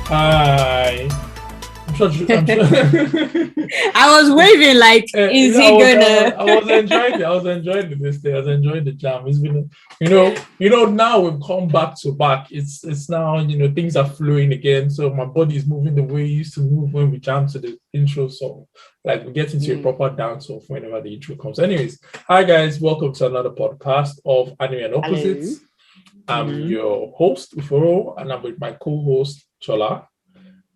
Hi. I'm sure. I was waving like, is he gonna? I was enjoying it. I was enjoying this day. I was enjoying the jam. It's been, now we've come back to back. It's now, things are flowing again. So my body is moving the way it used to move when we jam to the intro song. Like we get into a proper dance off whenever the intro comes. Anyways, hi guys, welcome to another podcast of Anime and Opposites. I'm your host, Uforo, and I'm with my co-host, Chola.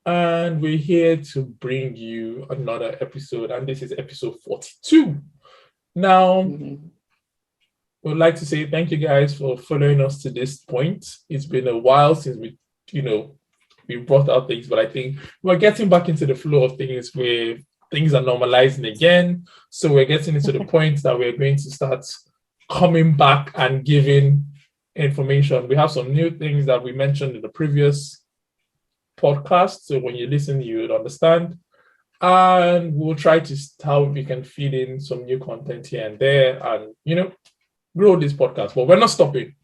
And we're here to bring you another episode, and this is episode 42. Now, we'd like to say thank you guys for following us to this point. It's been a while since we brought out things, but I think we're getting back into the flow of things where things are normalizing again. So we're getting into the point that we're going to start coming back and giving information. We have some new things that we mentioned in the previous podcast, so when you listen you would understand, and we'll try to how we can feed in some new content here and there and grow this podcast, but we're not stopping.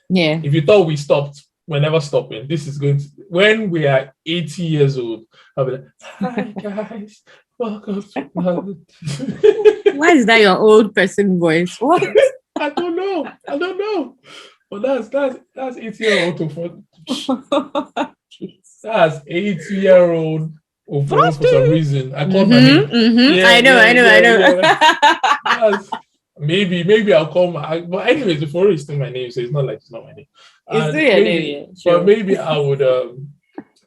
If you thought we stopped, we're never stopping. This is going to, when we are 80 years old, I'll be like, hi guys, welcome to Why is that your old person voice? What? I don't know, but that's 80-year-old for that's 80-year-old overall for some reason. I called my name. Yeah, I know. Maybe I'll call my. But anyways, before it's still my name, so it's not like it's not my name. It's still your name, yeah. Sure. But maybe I would.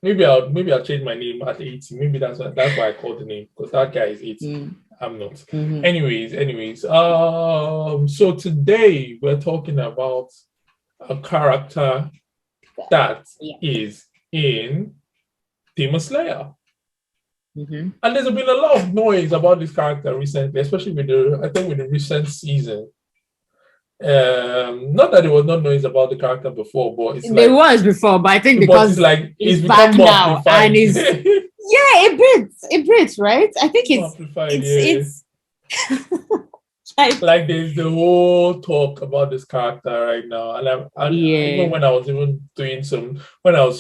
Maybe I'll change my name at 80. Maybe that's why I called the name, because that guy is 80. I'm not. Anyways. So today we're talking about a character that is in Demon Slayer. And there's been a lot of noise about this character recently, especially with the recent season. Not that there was no noise about the character before, but there was before, but I think because it's back now and it's it breeds, right? I think it's like there's the whole talk about this character right now, and even when I was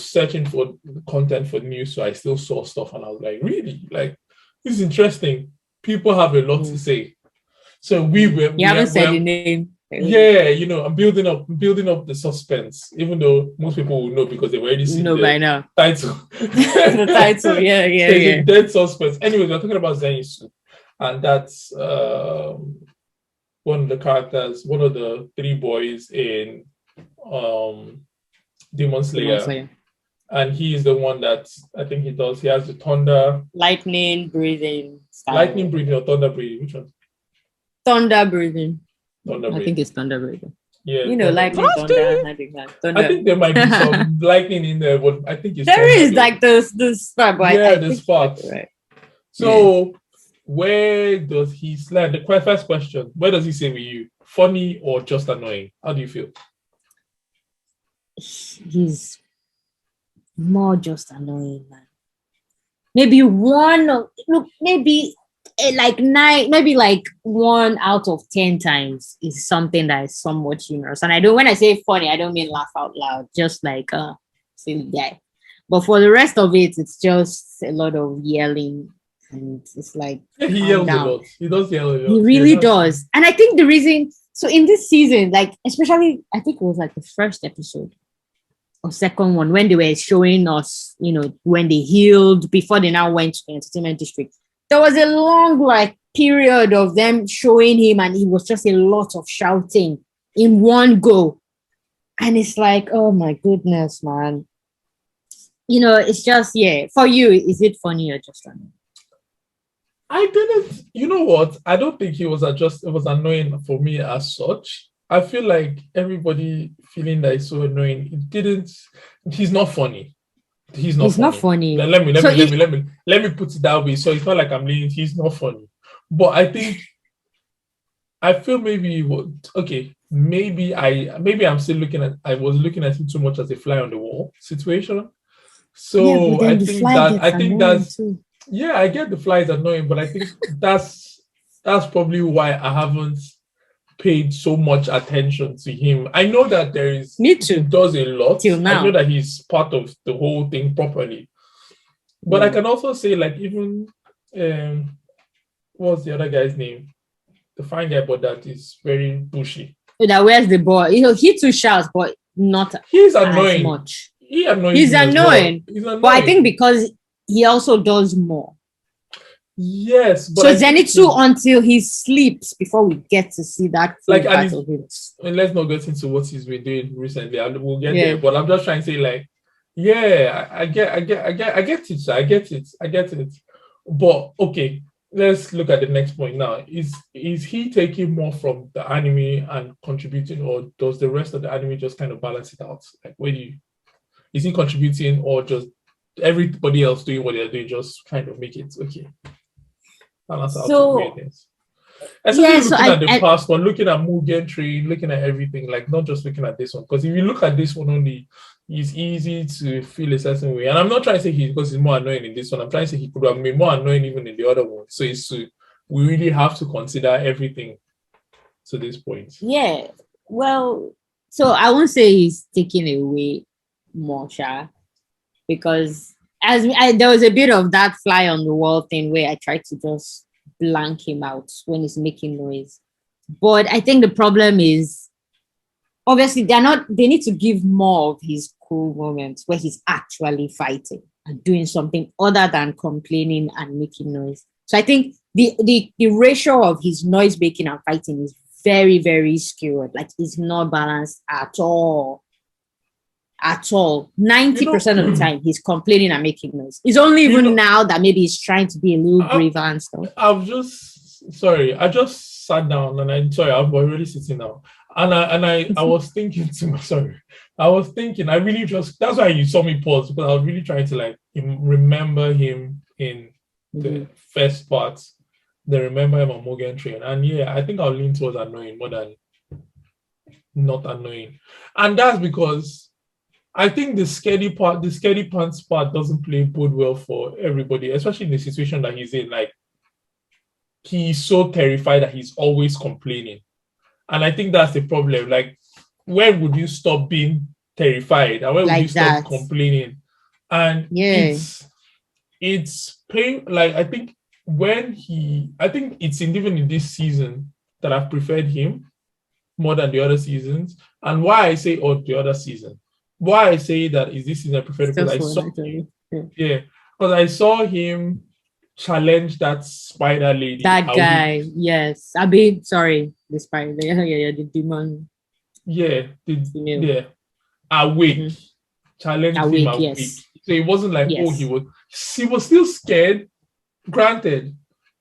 searching for content for news, so I still saw stuff, and I was like, really, like this is interesting. People have a lot to say, so you haven't said the name. Yeah, I'm building up the suspense, even though most people will know because they've already seen the by now. Title. The title, yeah. There's a dead suspense. Anyways, we're talking about Zenitsu, and that's one of the characters, one of the three boys in Demon Slayer. And he is the one that I think he has the thunder. Lightning breathing style. Lightning breathing or thunder breathing? Which one? Thunder breathing. I think it's thunder breathing. Yeah. Lightning, thunder. I think there might be some lightning in there, but I think it's there is like the spot. The spot. Right. So where does he slide? The first question, where does he say with you? Funny or just annoying? How do you feel? He's more just annoying, man. Maybe like 9, maybe like 1 out of 10 times is something that is somewhat humorous. And when I say funny, I don't mean laugh out loud, just like silly guy. But for the rest of it, it's just a lot of yelling. And it's like he yells a lot. He does yell a lot. He really does. And I think the reason, so in this season, like especially I think it was like the first episode or second one when they were showing us, when they healed before they now went to the entertainment district. There was a long period of them showing him, and it was just a lot of shouting in one go. And it's like, oh my goodness, man. It's just For you, is it funny or just annoying? I didn't. You know what? I don't think it was annoying for me as such. I feel like everybody feeling that it's so annoying. He's not funny. He's not funny. Let me put it that way. So it's not like I'm leaning. He's not funny. But I feel maybe I'm still I was looking at him too much as a fly on the wall situation. So I think that's too. I get the fly is annoying, but I think that's probably why I haven't paid so much attention to him. I know that Me too. he does a lot. Till now. I know that he's part of the whole thing properly. But I can also say, like, even what's the other guy's name? The fine guy, but that is very bushy. That wears the ball. He too shouts, but not He's as annoying. much. He annoys He's me as well. annoying. He's annoying. But I think because he also does more. Yes, but so Zenitsu until he sleeps before we get to see that like part of it. Let's not get into what he's been doing recently. We'll get there. But I'm just trying to say, like, yeah, I get it. I get it. But okay, let's look at the next point now. Is he taking more from the anime and contributing, or does the rest of the anime just kind of balance it out? Like, is he contributing, or just everybody else doing what they're doing just kind of make it okay? Balance out the weirdness. Especially looking at the past one, looking at Mugen Train, looking at everything, like not just looking at this one. Because if you look at this one only, it's easy to feel a certain way. And I'm not trying to say because he's more annoying in this one. I'm trying to say he could have been more annoying even in the other one. So we really have to consider everything to this point. Yeah. Well, so I won't say he's taking away more, because there was a bit of that fly on the wall thing where I tried to just blank him out when he's making noise. But I think the problem is, obviously, they need to give more of his cool moments where he's actually fighting and doing something other than complaining and making noise. So I think the ratio of his noise making and fighting is very, very skewed. Like, it's not balanced at all. At all. 90% of the time he's complaining and making noise. It's only even now that maybe he's trying to be a little braver and stuff. I just sat down and I'm already sitting now. And I was thinking I really just, that's why you saw me pause, because I was really trying to like remember him in the first part, then remember him on Mugen Train. And yeah, I think I'll lean towards annoying more than not annoying. And that's because I think the scaredy pants part doesn't bode well for everybody, especially in the situation that he's in. Like, he's so terrified that he's always complaining. And I think that's the problem. Like, when would you stop being terrified? And when would you stop complaining? And it's pain. Like, I think it's even in this season that I've preferred him more than the other seasons. And why I say the other season. Why I say that is this season I prefer, because I saw him challenge that spider lady. That guy, yes. The spider, the demon. Awake. Challenged him awake. Yes. So it wasn't like, he was still scared, granted,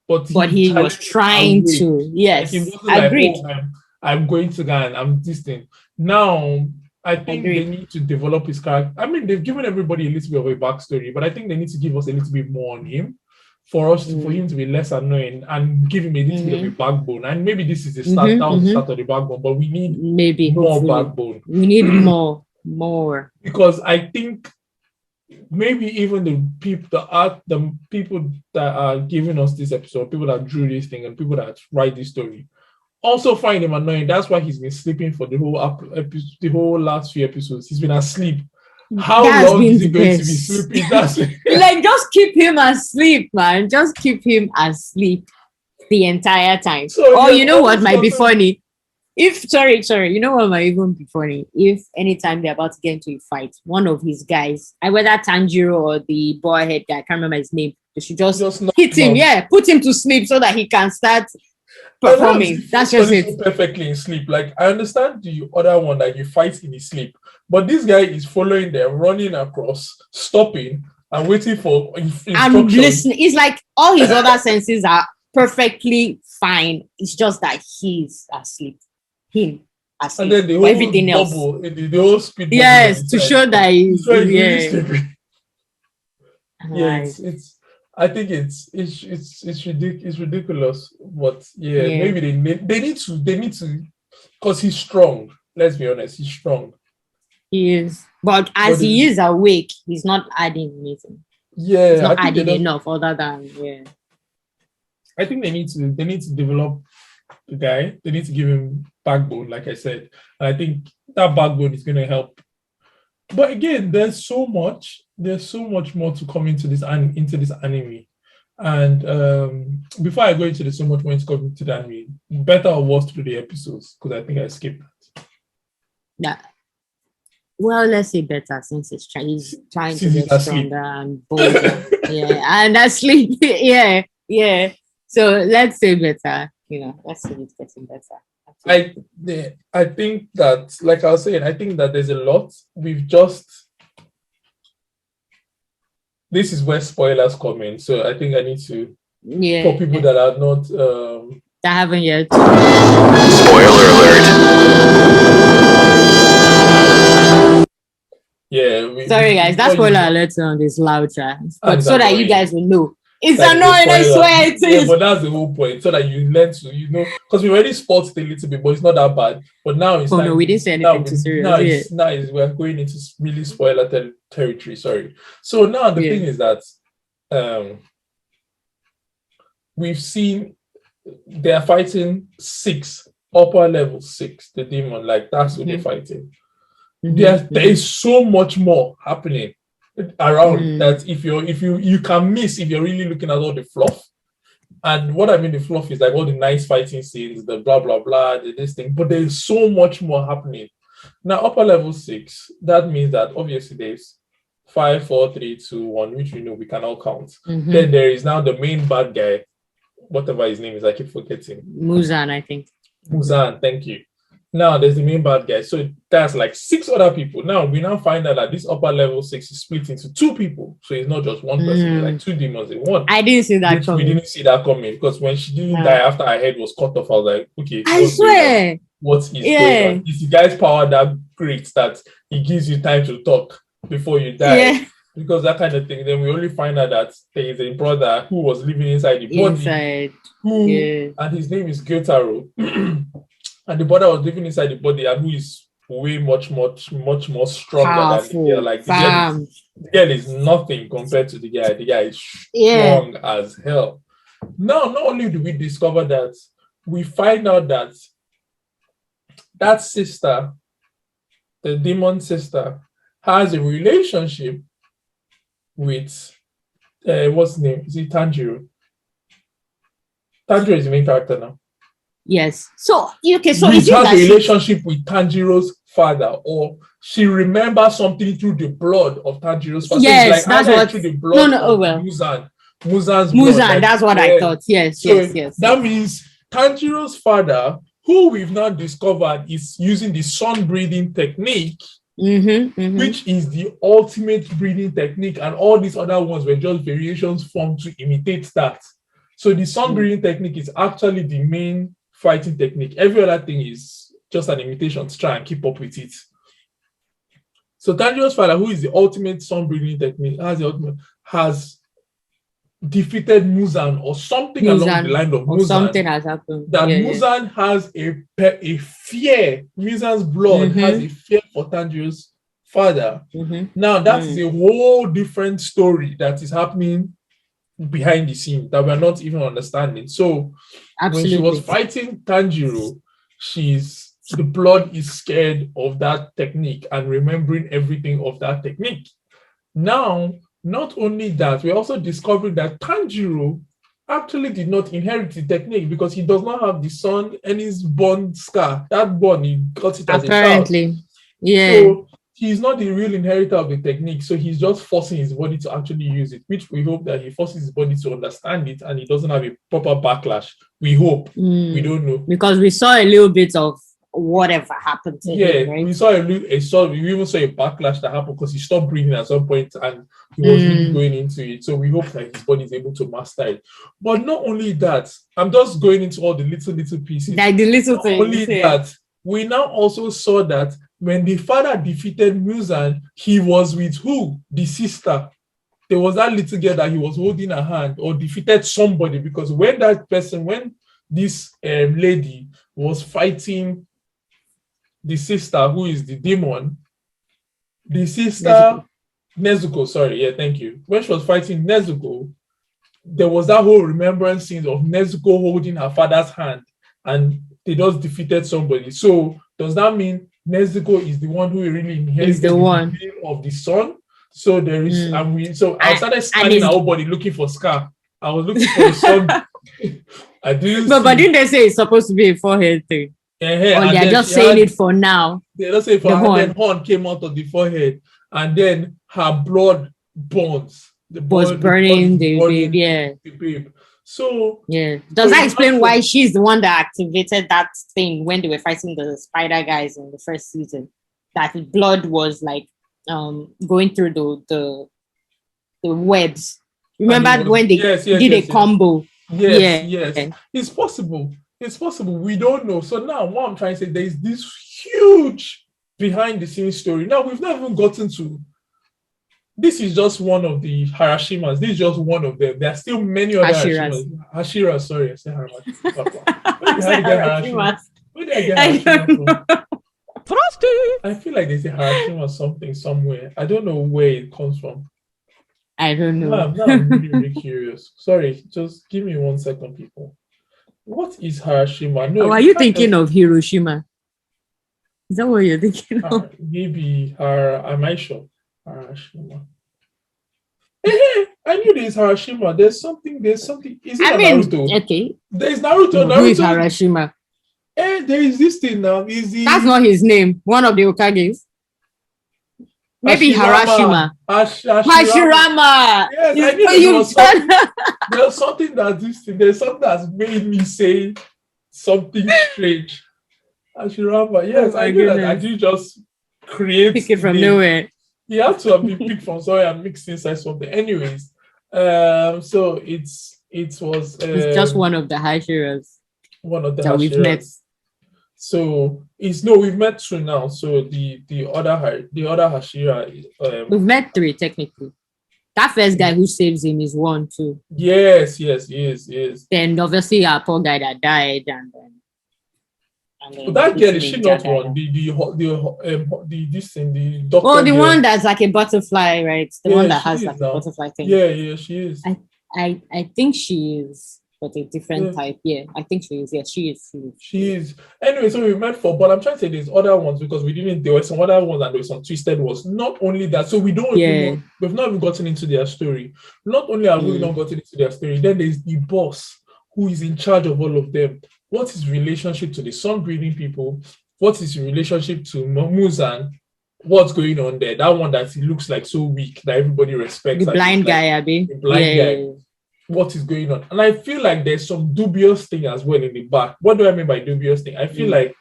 but he was trying to. Yes. Like, it wasn't agreed. Like, I'm going to go and I'm distant. Now, I think they need to develop his character. I mean, they've given everybody a little bit of a backstory, but I think they need to give us a little bit more on him for him to be less annoying and give him a little bit of a backbone. And maybe this is the start. That was the start of the backbone, but we need more backbone. We need more. Because I think maybe even the people that are giving us this episode, people that drew this thing and people that write this story, also find him annoying. That's why he's been sleeping for the whole last few episodes. He's been asleep. How long is he going to be sleeping? Like, just keep him asleep, man. Just keep him asleep the entire time. So, you know what might be funny? You know what might even be funny? If anytime they're about to get into a fight, one of his guys, whether Tanjiro or the boy head guy, I can't remember his name, they should just hit him, put him to sleep so that he can start performing. That's just it. Perfectly in sleep. Like, I understand the other one that you fight in his sleep, but this guy is following them, running across, stopping and waiting for instructions. I'm listening. It's like all his other senses are perfectly fine. It's just that he's asleep. Him asleep. And then the whole everything else. The whole speed. Yes, to show that he's sleeping. Yeah, it's. I think it's ridiculous, but maybe they need to, because he's strong. Let's be honest, he's strong. He is, but he is awake, he's not adding anything. Yeah, he's not adding enough other than I think they need to develop the guy. They need to give him backbone, like I said. And I think that backbone is going to help. But again, there's so much more to come into this anime. And before I go into the so much more to come into the anime, better or worse through the episodes, because I think I skipped that. Yeah. Well, let's say better since he's trying to get stronger and bolder. Yeah, and that's sleep. yeah. So let's say better. Let's say it's getting better. I think that, like I was saying, I think that there's a lot. This is where spoilers come in. So I think I need to, for people that are not that haven't yet. Spoiler alert. Yeah. Sorry guys, that spoiler alert on this loud chat. But so that you guys will know. It's like annoying, I swear it is. Yeah, but that's the whole point. So that you learn to, because we already spotted a little bit, but it's not that bad. But now it's no, we didn't say anything too serious. Now we're going into really spoiler territory. Sorry. So now the thing is that we've seen they're fighting 6, upper level 6, the demon. Like that's what they're fighting. There is so much more happening around that if you can miss if you're really looking at all the fluff. And what I mean the fluff is like all the nice fighting scenes, the blah blah blah, this thing, but there's so much more happening. Now upper level 6, that means that obviously there's 5, 4, 3, 2, 1, which we can all count. Then there is now the main bad guy, whatever his name is, I keep forgetting. Muzan, I think. Muzan, thank you. Now there's the main bad guy. So that's like 6 other people. Now we find out that this upper level 6 is split into 2 people. So it's not just one person, it's like 2 demons in one. I didn't see that coming. We didn't see that coming because when she didn't die after her head was cut off, I was like, okay. I swear. What is going on? Is the guy's power that great that he gives you time to talk before you die? Yeah. Because that kind of thing. Then we only find out that there is a brother who was living inside the body. And his name is Gyotaro. And the brother was living inside the body, and who is way much more stronger than the girl. Like the girl is nothing compared to the guy. The guy is strong as hell. Now, not only do we discover that, we find out that sister, the demon sister, has a relationship with what's his name? Is it Tanjiro? Tanjiro is the main character now. Yes. So she has a relationship with Tanjiro's father, or she remembers something through the blood of Tanjiro's father. Yes, so like that's what. Through the blood Muzan's blood. That's what I thought. Yes. That means Tanjiro's father, who we've now discovered is using the sun breathing technique, which is the ultimate breathing technique, and all these other ones were just variations formed to imitate that. So the sun breathing technique is actually the main fighting technique. Every other thing is just an imitation to try and keep up with it. So Tanjiro's father, who is the ultimate sun breathing technique, has defeated Muzan or something along the line of Muzan. Something has happened. Muzan has a fear. Muzan's blood has a fear for Tanjiro's father. Now that is a whole different story that is happening behind the scene that we're not even understanding. So when she was fighting Tanjiro, the blood is scared of that technique and remembering everything of that technique. Now, not only that, we're also discovering that Tanjiro actually did not inherit the technique because he does not have the sun and his bone scar. That bone, he got it as a child. So he's not the real inheritor of the technique, so he's just forcing his body to actually use it, which we hope that he forces his body to understand it and he doesn't have a proper backlash. We hope. We don't know. Because we saw a little bit of whatever happened to him, right? We even saw a backlash that happened because he stopped breathing at some point and he was really going into it. So we hope that his body is able to master it. But not only that, I'm just going into all the little pieces. Like the little things. Not only that, we now also saw that when the father defeated Muzan, he was with who? The sister. There was that little girl that he was holding her hand or defeated somebody, because when this lady was fighting the sister who is the demon, the sister Nezuko, sorry, thank you. When she was fighting Nezuko, there was that whole remembrance scene of Nezuko holding her father's hand and they just defeated somebody. So does that mean Nezuko is the one who really inherited Is the one. beginning of the sun? So there is, so I started And scanning it's- our body looking for Scar. I was looking for the sun. I didn't but see. didn't they say it's supposed to be a forehead thing? Or And they're then just she saying had- it for now. They don't say for The and then horn. horn came out of the forehead, and then her blood burns. The Was blood, burning the the blood babe, yeah. the babe. So Yeah. Does So that you explain have why to- she's the one that activated that thing when they were fighting the spider guys in the first season? That blood was like going through the webs. Remember and it was- when they yes, did yes, a combo? yes, Yeah. yes. It's possible. It's possible. We don't know. So now what I'm trying to say, there is this huge behind the scenes story. Now we've not even gotten to. This is just one of the Harashimas. This is just one of them. There are still many other Hashiras. Hashira, sorry, I said Harashima. I said Harashima. Where did I get I Harashima don't from? know. I feel like there's a Harashima something somewhere. I don't know where it comes from. I don't know. Now I'm really, really curious. Sorry, just give me 1 second, people. What is Harashima? No, Oh, are you thinking of Hiroshima? Is that what you're thinking of? maybe am I sure? Harashima. Hey, I knew there's Harashima. There's something. Is it Naruto? Okay. There's Naruto. No, who is Naruto. Harashima? There is this thing now. Is the That's not his name. One of the Okages. Maybe Harashima. Hashirama. Hashirama. Yes, I Is- knew oh, there you was something. There's something that this thing. There's something that's made me say something strange. Hashirama. Yes, Oh my I knew that. I goodness. didn't just create Pick it from the- nowhere. He had to have been picked from somewhere and mixed inside something. Anyways, so it was It's just one of the Hashiras one of the that we've Hashiras. met. So we've met two now. So the other Hashira. We've met three technically. That first guy who saves him is one too. Yes, he is. Then obviously our poor guy that died and then But that girl, is this she ninja not guy. one? The this thing, the doctor. Oh, the girl. one that's like a butterfly, right? The Yeah, one that she has is like now. a butterfly thing. Yeah, she is. I think she is, but a different Yeah. type. Yeah, I think she is. Yeah, she is. She is. Anyway, so we met for, but I'm trying to say there's other ones because there were some other ones and there were some twisted ones. Not only that, so we don't even know, we've not even gotten into their story. Not only have we not gotten into their story, then there's the boss who is in charge of all of them. What is relationship to the sun breathing people? What is your relationship to Muzan? What's going on there? That one that he looks like so weak that everybody respects. The blind guy, Abby. The blind guy. What is going on? And I feel like there's some dubious thing as well in the back. What do I mean by dubious thing? I feel like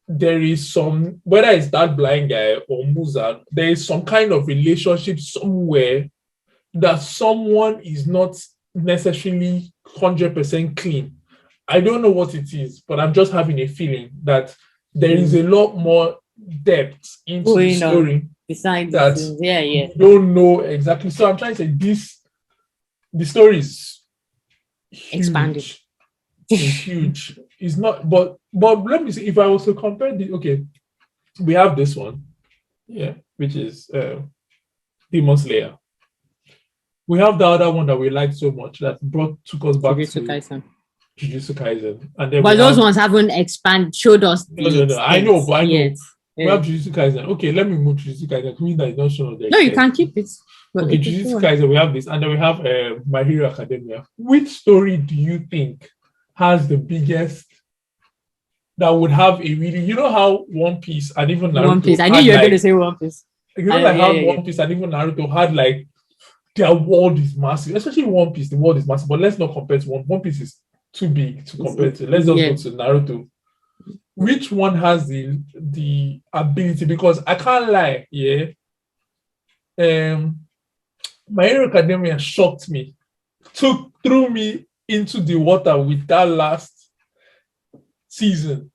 there is some, whether it's that blind guy or Muzan, there is some kind of relationship somewhere that someone is not necessarily 100% clean. I don't know what it is, but I'm just having a feeling that there is a lot more depth into the story. Besides that you don't know exactly. So I'm trying to say the story is huge. Expanded. It's huge. It's not, but let me see. If I was to compare we have this one, which is Demon Slayer. We have the other one that we liked so much that took us back Jujutsu to Jujutsu Kaisen. And then but those ones haven't showed us. No. I know, but I know. Yet. We have Jujutsu Kaisen. Okay, let me move to Jujutsu Kaisen. Mean that it's not shown there. No, you can keep it. But okay, Jujutsu Kaisen, we have this, and then we have My Hero Academia. Which story do you think has the biggest? That would have a really, you know how One Piece and even Naruto. One Piece. I knew you were going to say One Piece. You know, how One Piece and even Naruto had like their world is massive, especially One Piece. The world is massive, but let's not compare to One Piece is too big to compare to. Let's just go to Naruto. Which one has the ability? Because I can't lie, My Hero Academia shocked me, threw me into the water with that last season,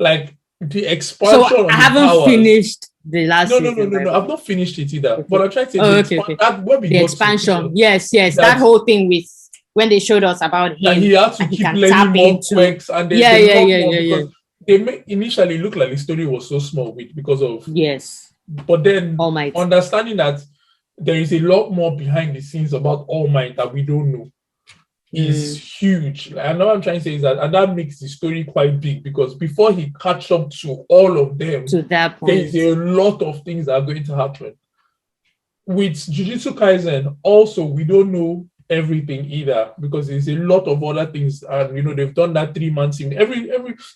like the expansion. So I haven't finished the last. No. I've not finished it either. Okay. But I'm trying to say the expansion. Yes, that whole thing with when they showed us about him. That he had to keep learning more quirks, and then they initially looked like the story was so small because of but then understanding that there is a lot more behind the scenes about All Might that we don't know. is huge. I know what I'm trying to say is that, and that makes the story quite big because before he catch up to all of them, to that there point. is a lot of things that are going to happen. With Jujutsu Kaisen, also we don't know everything either because there's a lot of other things, and they've done that 3-man team. Every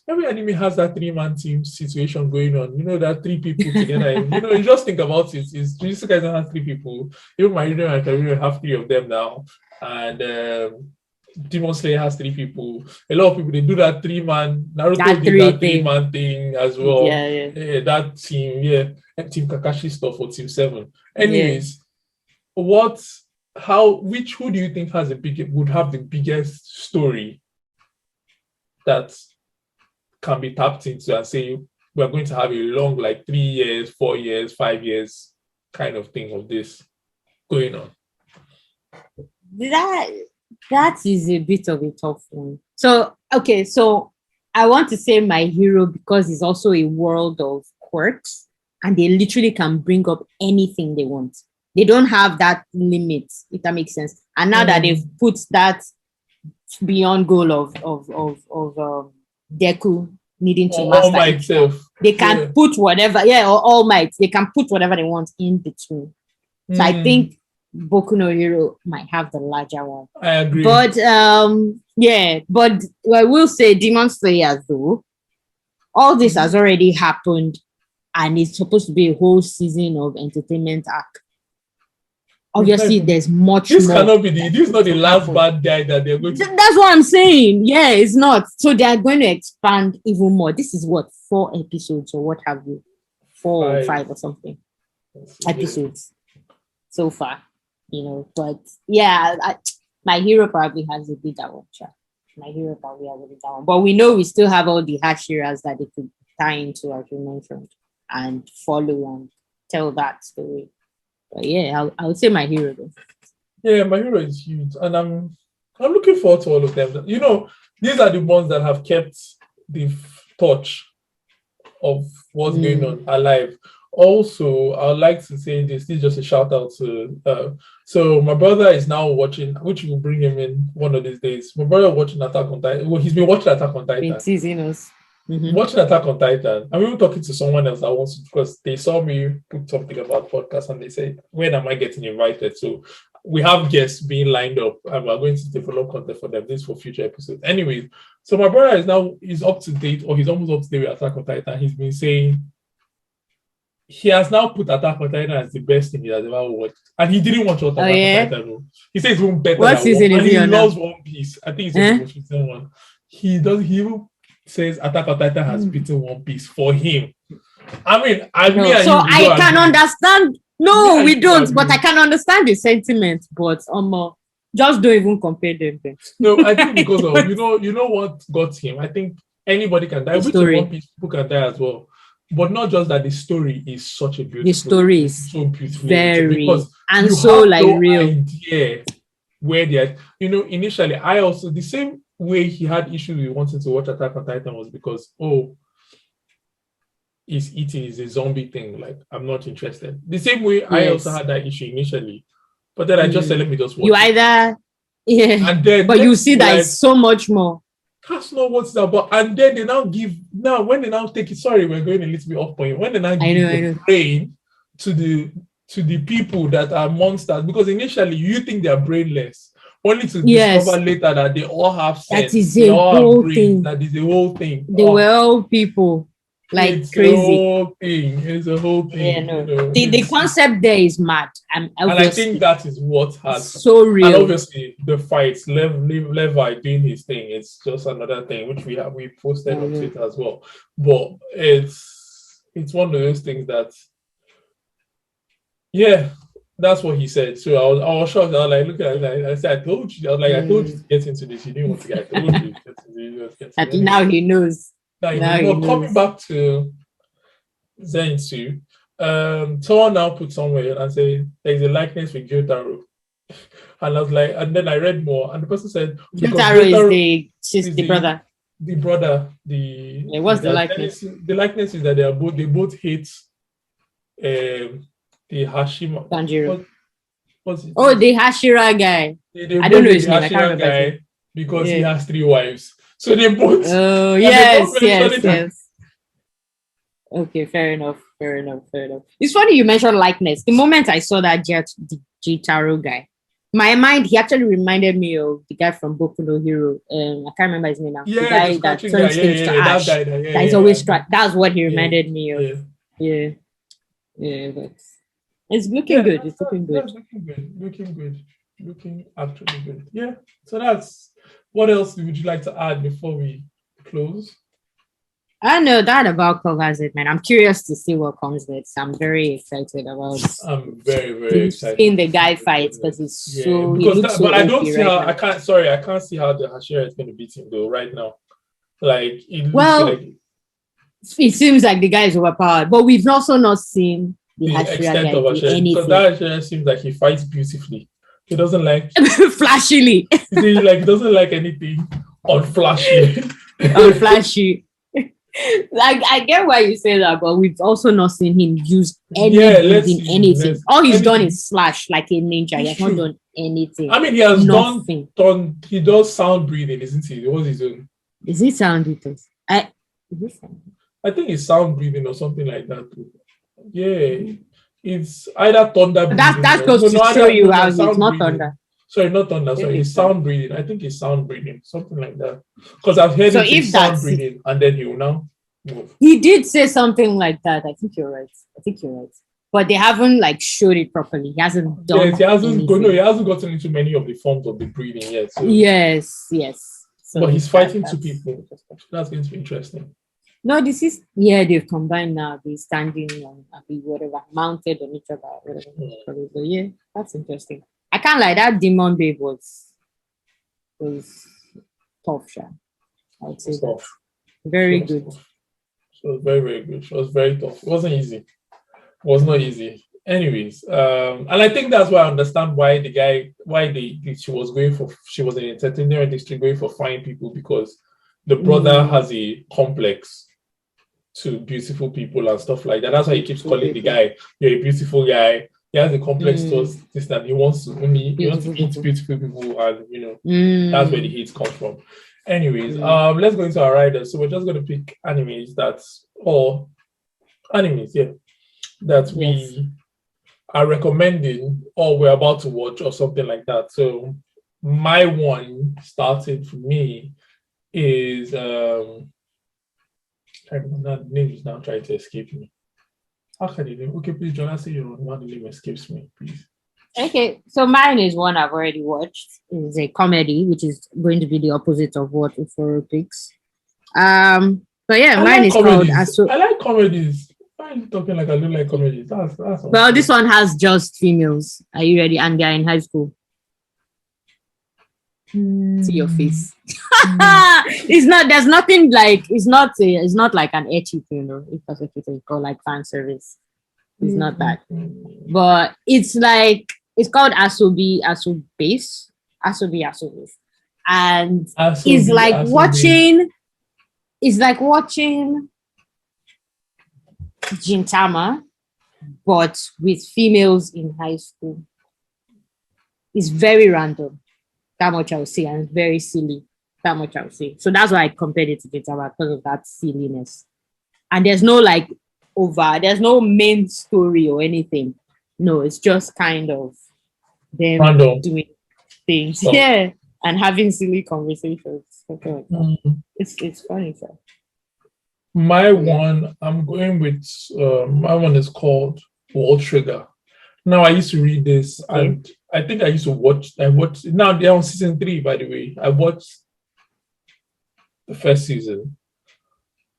anime has that 3-man team situation going on. That 3 people together. You just think about it. Is Jujutsu Kaisen has 3 people. Even my Hero Academia have 3 of them now, and Demon Slayer has 3 people. A lot of people, they do that 3-man. Naruto did that 3-man thing as well. Yeah. That team, Team Kakashi stuff for Team 7. Anyways, who do you think would have the biggest story that can be tapped into and say we're going to have a long, like 3 years, 4 years, 5 years kind of thing of this going on? That is a bit of a tough one. So I want to say My Hero because it's also a world of quirks and they literally can bring up anything they want. They don't have that limit, if that makes sense. And now that they've put that beyond goal of Deku needing to master itself, they can put whatever, or All Might, they can put whatever they want in between. So I think Boku no Hero might have the larger one. I agree. But but I will say Demon Slayer though, all this has already happened and it's supposed to be a whole season of entertainment arc. Obviously, there's much this more. Cannot be this is not the last bad guy that they're going to. That's what I'm saying. Yeah, it's not. So they are going to expand even more. This is what 4 episodes or what have you, 4 or 5 or something episodes so far. But My Hero probably has a bigger one. My Hero probably has a bigger one. But we know we still have all the Hashiras that they could tie into, as you mentioned, and follow and tell that story. But I would say My Hero though. Yeah, My Hero is huge, and I'm looking forward to all of them. These are the ones that have kept the touch of what's going on alive. Also, I would like to say this is just a shout out to so my brother is now watching, which will bring him in one of these days. My brother watching Attack on Titan. Well, he's been watching Attack on Titan. Been teasing us. Watching Attack on Titan. I'm even talking to someone else that wants to, because they saw me put something about podcasts and they say, when am I getting invited? So we have guests being lined up and we're going to develop content for them. This for future episodes. Anyways, so my brother is up to date, or he's almost up to date with Attack on Titan. He's been saying he has now put Attack on Titan as the best thing he has ever watched. And he didn't watch Attack on Titan. He says it's even better what than season One. And he loves now? One Piece. I think it's the most recent one. He even says Attack on Titan has beaten One Piece for him. I mean, I can understand. No, we don't. But I can understand the sentiment. But just don't even compare them. No, I think because of you know what got him. I think anybody can die. Which One Piece people can die as well. But not just that, the story is such a beautiful. The story is so beautiful, very because and you so have like no real. idea where they are. Initially, I also the same way he had issues with wanting to watch Attack on Titan was because he's eating is a zombie thing. Like, I'm not interested. The same way I also had that issue initially, but then I just said, let me just watch. You either and then but you see that it's so much more. That's not what's about. And then they when they now take it, sorry, we're going a little bit off point. When they now give the brain to the people that are monsters, because initially you think they are brainless, only to discover later that they all have sense. That is a whole thing. That is a whole thing. They were all people. Like it's crazy. It's a whole thing. The concept there is mad. And I think that is what has so real. And obviously the fights, Levi doing his thing, it's just another thing which we posted on Twitter as well. But it's one of those things that that's what he said. So I was shocked. I was like, look at it. I said, I told you. I was like, I told you to get into this. You didn't want to get. I told you to get into this. Now he knows. Coming back to Zenitsu, someone now put somewhere and say there's a likeness with Gyotaro. And I was like, and then I read more, and the person said Gyotaro is the brother. The brother, what's the likeness? The likeness is that they both hate the Hashima. Tanjiro. What's his Oh, name? the Hashira guy. They I both don't know hate his the name. I can't Hashira remember his guy name. because he Yeah. has 3 wives. So they both Oh, and they yes, both yes, mention it. yes. Okay, fair enough. It's funny you mentioned likeness. The moment I saw that Jitaro guy, my mind, he actually reminded me of the guy from Boku no Hero. I can't remember his name now. The Yeah, the guy that scratching guy. turns Yeah, things to yeah, that ash. guy. Yeah, That is yeah, always yeah. That's what he Yeah, reminded me of. yeah. Yeah, yeah, but it's looking Yeah, good. It's looking good. that's looking good. Looking good. Looking actually good. Yeah. So that's what else would you like to add before we close? I know that about covers it, man. I'm curious to see what comes next. I'm very excited about I'm very, very excited. seeing the to guy see fight what because it's yeah, so he because looks that, so but I don't OP see right how now. I can't see how the Hashira is going to beat him though right now. Like it looks Well, like it seems like the guy is overpowered, but we've also not seen the the Hashira extent guy of do Hashira because anything that Hashira seems like he fights beautifully. He doesn't like flashily you see, like he doesn't like anything unflashy. flashy. Like I get why you say that, but we've also not seen him use any Yeah, breathing, anything. All he's done anything. is slash like a ninja. He has not done anything. I mean, he has nothing. he does sound breathing, isn't he? What's his own? Is it sound details? I think it's sound breathing or something like that too. Yeah, it's either thunder breathing. That goes to show you how he's not thunder. Sorry, not thunder. Sorry, it's sound breathing. I think it's sound breathing, something like that. Because I've heard him say sound breathing, and then he will now move. He did say something like that. I think you're right. But they haven't like showed it properly. He hasn't done. Yes, he hasn't. He hasn't gotten into many of the forms of the breathing yet. So. Yes. So but he's fighting 2 people. That's going to be interesting. No, this is they've combined now. They're standing on whatever, mounted on each other, whatever. So yeah, that's interesting. I can't lie, that demon babe was tough, I would say that. Very good. She was very, very good. She was very tough. It wasn't easy. It was not easy. Anyways, and I think that's why I understand why she was in the entertainment industry going for fine people, because the brother has a complex to beautiful people and stuff like that. That's why he keeps calling the guy, "You're a beautiful guy." He has a complex to this that he wants to eat beautiful people, and that's where the hate comes from. Anyways, let's go into our riders. So we're just going to pick animes that we are recommending or we're about to watch or something like that. So my one starting for me is the name is now trying to escape me. How can the name? Okay, please, John, say your one. The name escapes me, please. Okay, so mine is one I've already watched. It's a comedy, which is going to be the opposite of what Uforo picks. But yeah, mine is called Aso. I like comedies. Why are you talking like I don't like comedies? That's well, this one has just females. Are you ready? And they're in high school. See your face. It's not. There's nothing like. It's not like an ecchi thing, if that's what you think, or like fan service. It's not that. But it's like it's called Asobi, and it's like watching. It's like watching Gintama, but with females in high school. It's very random. That much I would say, and very silly. That much I would say. So that's why I compared it to Gintama, because of that silliness. And there's no there's no main story or anything. No, it's just kind of them doing things. Oh. Yeah, and having silly conversations. Like it's funny, sir. My one, I'm going with my one is called Wall Trigger. Now I used to read this, and I think I used to watch. Now they're on season 3, by the way. I watched the first season,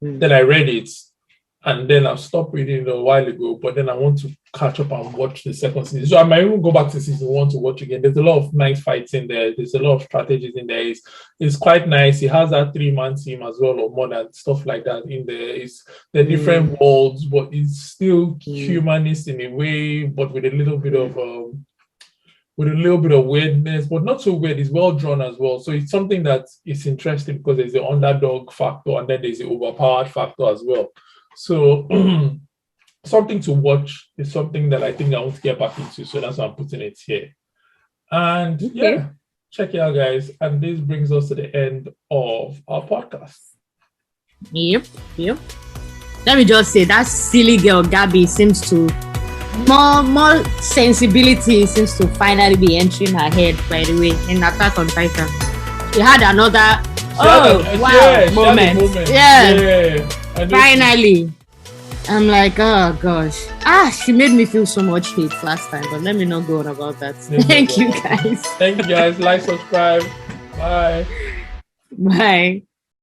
then I read it, and then I stopped reading it a while ago. But then I want to catch up and watch the second season, so I might even go back to season 1 to watch again. There's a lot of nice fights in there. There's a lot of strategies in there. It's quite nice. It has that 3-man team as well, or more than stuff like that in there. It's the different worlds, but it's still humanist in a way, but with a little bit of weirdness, but not so weird. It's well drawn as well. So it's something that is interesting because there's the underdog factor and then there's the overpowered factor as well. So something to watch. It's something that I think I want to get back into. So that's why I'm putting it here. And yeah, check it out, guys. And this brings us to the end of our podcast. Yep. Let me just say that silly girl Gabby seems to more sensibility seems to finally be entering her head, by the way, in Attack on Titan. She had another moment. Yeah. Finally. I'm like, oh gosh. She made me feel so much hate last time, but let me not go on about that. Thank you guys. Thank you guys. Like, subscribe. Bye. Bye.